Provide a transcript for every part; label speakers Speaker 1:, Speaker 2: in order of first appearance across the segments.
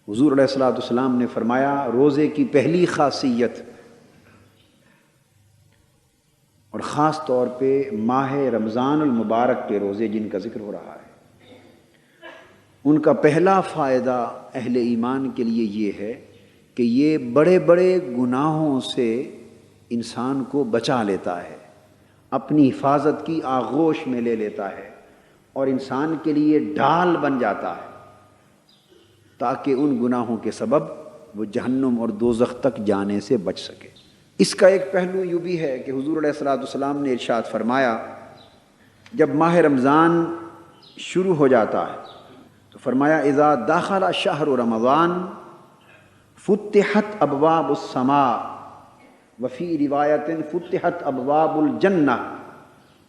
Speaker 1: حضور علیہ الصلوۃ والسلام نے فرمایا روزے کی پہلی خاصیت، اور خاص طور پہ ماہ رمضان المبارک کے روزے جن کا ذکر ہو رہا ہے، ان کا پہلا فائدہ اہل ایمان کے لیے یہ ہے کہ یہ بڑے بڑے گناہوں سے انسان کو بچا لیتا ہے، اپنی حفاظت کی آغوش میں لے لیتا ہے، اور انسان کے لیے ڈھال بن جاتا ہے تاکہ ان گناہوں کے سبب وہ جہنم اور دوزخ تک جانے سے بچ سکے۔ اس کا ایک پہلو یوں بھی ہے کہ حضور علیہ الصلوۃ والسلام نے ارشاد فرمایا، جب ماہ رمضان شروع ہو جاتا ہے تو فرمایا اذا دخل شہر رمضان فتحت ابواب السماء وفی روایت فتحت ابواب الجنہ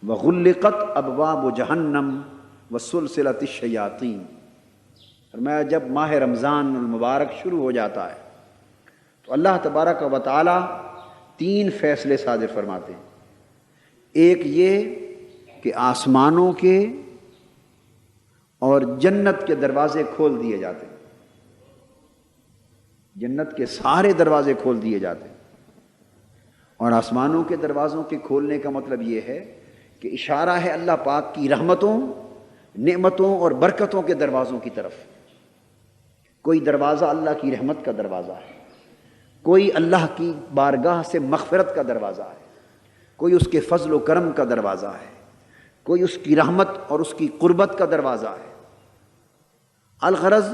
Speaker 1: وغلقت ابواب جہنم وسلسلت الشیاطین۔ فرمایا جب ماہ رمضان المبارک شروع ہو جاتا ہے تو اللہ تبارک و تعالی تین فیصلے صادر فرماتے ہیں۔ ایک یہ کہ آسمانوں کے اور جنت کے دروازے کھول دیے جاتے ہیں، جنت کے سارے دروازے کھول دیے جاتے ہیں، اور آسمانوں کے دروازوں کے کھولنے کا مطلب یہ ہے کہ اشارہ ہے اللہ پاک کی رحمتوں، نعمتوں اور برکتوں کے دروازوں کی طرف۔ کوئی دروازہ اللہ کی رحمت کا دروازہ ہے، کوئی اللہ کی بارگاہ سے مغفرت کا دروازہ ہے، کوئی اس کے فضل و کرم کا دروازہ ہے، کوئی اس کی رحمت اور اس کی قربت کا دروازہ ہے۔ الغرض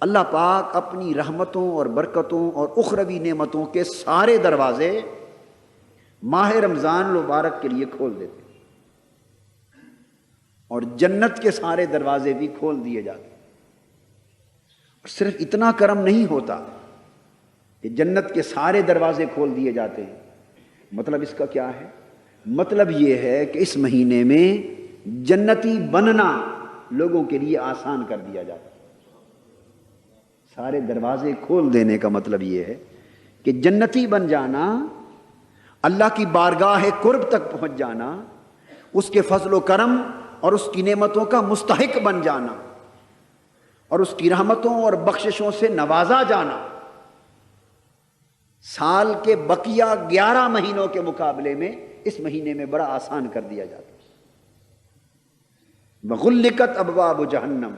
Speaker 1: اللہ پاک اپنی رحمتوں اور برکتوں اور اخروی نعمتوں کے سارے دروازے ماہ رمضان المبارک کے لیے کھول دیتے ہیں، اور جنت کے سارے دروازے بھی کھول دیے جاتے ہیں۔ اور صرف اتنا کرم نہیں ہوتا کہ جنت کے سارے دروازے کھول دیے جاتے ہیں، مطلب اس کا کیا ہے؟ مطلب یہ ہے کہ اس مہینے میں جنتی بننا لوگوں کے لیے آسان کر دیا جاتا ہے۔ سارے دروازے کھول دینے کا مطلب یہ ہے کہ جنتی بن جانا، اللہ کی بارگاہ قرب تک پہنچ جانا، اس کے فضل و کرم اور اس کی نعمتوں کا مستحق بن جانا، اور اس کی رحمتوں اور بخششوں سے نوازا جانا سال کے بقیہ 11 مہینوں کے مقابلے میں اس مہینے میں بڑا آسان کر دیا جاتا ہے۔ وغلقت ابواب جہنم،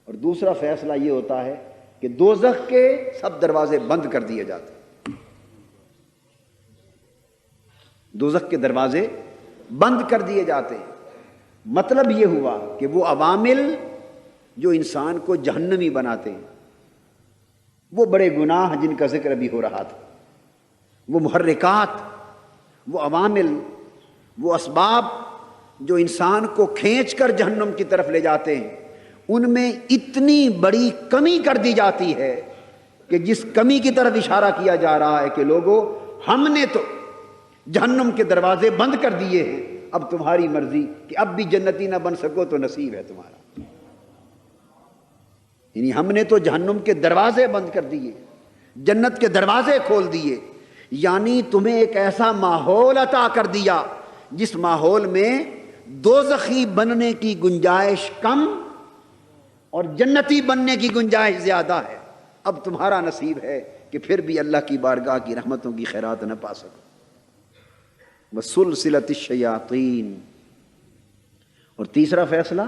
Speaker 1: اور دوسرا فیصلہ یہ ہوتا ہے کہ دوزخ کے سب دروازے بند کر دیے جاتے ہیں، دوزخ کے دروازے بند کر دیے جاتے ہیں۔ مطلب یہ ہوا کہ وہ عوامل جو انسان کو جہنمی بناتے ہیں، وہ بڑے گناہ جن کا ذکر ابھی ہو رہا تھا، وہ محرکات، وہ عوامل، وہ اسباب جو انسان کو کھینچ کر جہنم کی طرف لے جاتے ہیں، ان میں اتنی بڑی کمی کر دی جاتی ہے کہ جس کمی کی طرف اشارہ کیا جا رہا ہے کہ لوگوں ہم نے تو جہنم کے دروازے بند کر دیے ہیں، اب تمہاری مرضی کہ اب بھی جنتی نہ بن سکو تو نصیب ہے تمہارا۔ یعنی ہم نے تو جہنم کے دروازے بند کر دیے، جنت کے دروازے کھول دیے، یعنی تمہیں ایک ایسا ماحول عطا کر دیا جس ماحول میں دوزخی بننے کی گنجائش کم اور جنتی بننے کی گنجائش زیادہ ہے۔ اب تمہارا نصیب ہے کہ پھر بھی اللہ کی بارگاہ کی رحمتوں کی خیرات نہ پا سکو۔ وسلسلت الشیاطین، اور تیسرا فیصلہ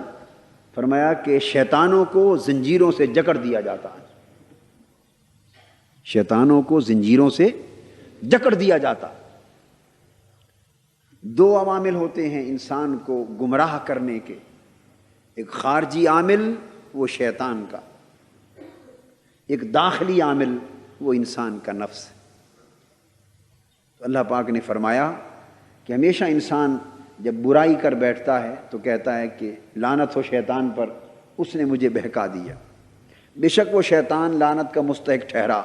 Speaker 1: فرمایا کہ شیطانوں کو زنجیروں سے جکڑ دیا جاتا ہے، شیطانوں کو زنجیروں سے جکڑ دیا جاتا۔ دو عوامل ہوتے ہیں انسان کو گمراہ کرنے کے، ایک خارجی عامل وہ شیطان کا، ایک داخلی عامل وہ انسان کا نفس۔ تو اللہ پاک نے فرمایا کہ ہمیشہ انسان جب برائی کر بیٹھتا ہے تو کہتا ہے کہ لعنت ہو شیطان پر، اس نے مجھے بہکا دیا۔ بے شک وہ شیطان لعنت کا مستحق ٹھہرا،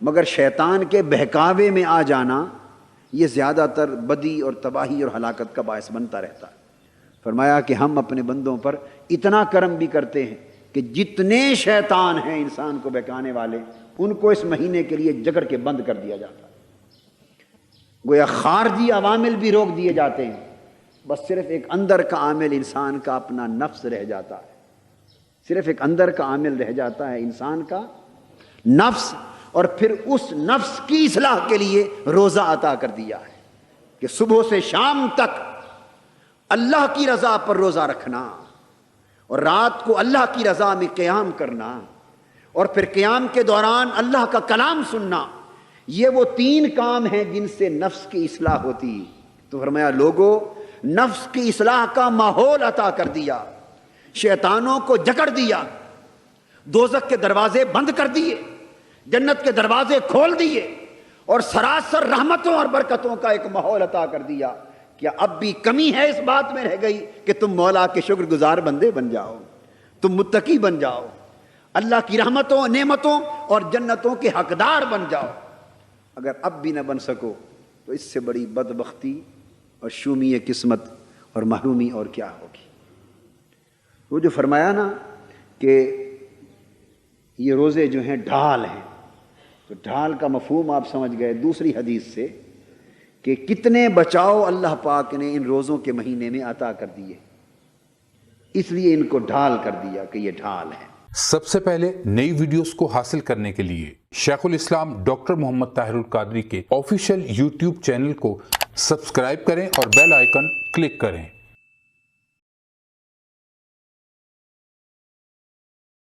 Speaker 1: مگر شیطان کے بہکاوے میں آ جانا یہ زیادہ تر بدی اور تباہی اور ہلاکت کا باعث بنتا رہتا ہے۔ فرمایا کہ ہم اپنے بندوں پر اتنا کرم بھی کرتے ہیں کہ جتنے شیطان ہیں انسان کو بہکانے والے، ان کو اس مہینے کے لیے جکڑ کے بند کر دیا جاتا ہے۔ گویا خارجی عوامل بھی روک دیے جاتے ہیں، بس صرف ایک اندر کا عامل انسان کا اپنا نفس رہ جاتا ہے۔ صرف ایک اندر کا عامل رہ جاتا ہے انسان کا نفس، اور پھر اس نفس کی اصلاح کے لیے روزہ عطا کر دیا ہے کہ صبح سے شام تک اللہ کی رضا پر روزہ رکھنا، اور رات کو اللہ کی رضا میں قیام کرنا، اور پھر قیام کے دوران اللہ کا کلام سننا۔ یہ وہ 3 کام ہیں جن سے نفس کی اصلاح ہوتی۔ تو فرمایا لوگوں، نفس کی اصلاح کا ماحول عطا کر دیا، شیطانوں کو جکڑ دیا، دوزخ کے دروازے بند کر دیے، جنت کے دروازے کھول دیے، اور سراسر رحمتوں اور برکتوں کا ایک ماحول عطا کر دیا۔ کیا اب بھی کمی ہے اس بات میں رہ گئی کہ تم مولا کے شکر گزار بندے بن جاؤ، تم متقی بن جاؤ، اللہ کی رحمتوں، نعمتوں اور جنتوں کے حقدار بن جاؤ؟ اگر اب بھی نہ بن سکو تو اس سے بڑی بدبختی اور شومی قسمت اور محرومی اور کیا ہوگی؟ وہ جو فرمایا نا کہ یہ روزے جو ہیں ڈھال ہیں، تو ڈھال کا مفہوم آپ سمجھ گئے دوسری حدیث سے کہ کتنے بچاؤ اللہ پاک نے ان روزوں کے مہینے میں عطا کر دیے، اس لیے ان کو ڈھال کر دیا کہ یہ ڈھال ہے۔
Speaker 2: سب سے پہلے نئی ویڈیوز کو حاصل کرنے کے لیے شیخ الاسلام ڈاکٹر محمد طاہر القادری کے آفیشیل یوٹیوب چینل کو سبسکرائب کریں اور بیل آئیکن کلک کریں۔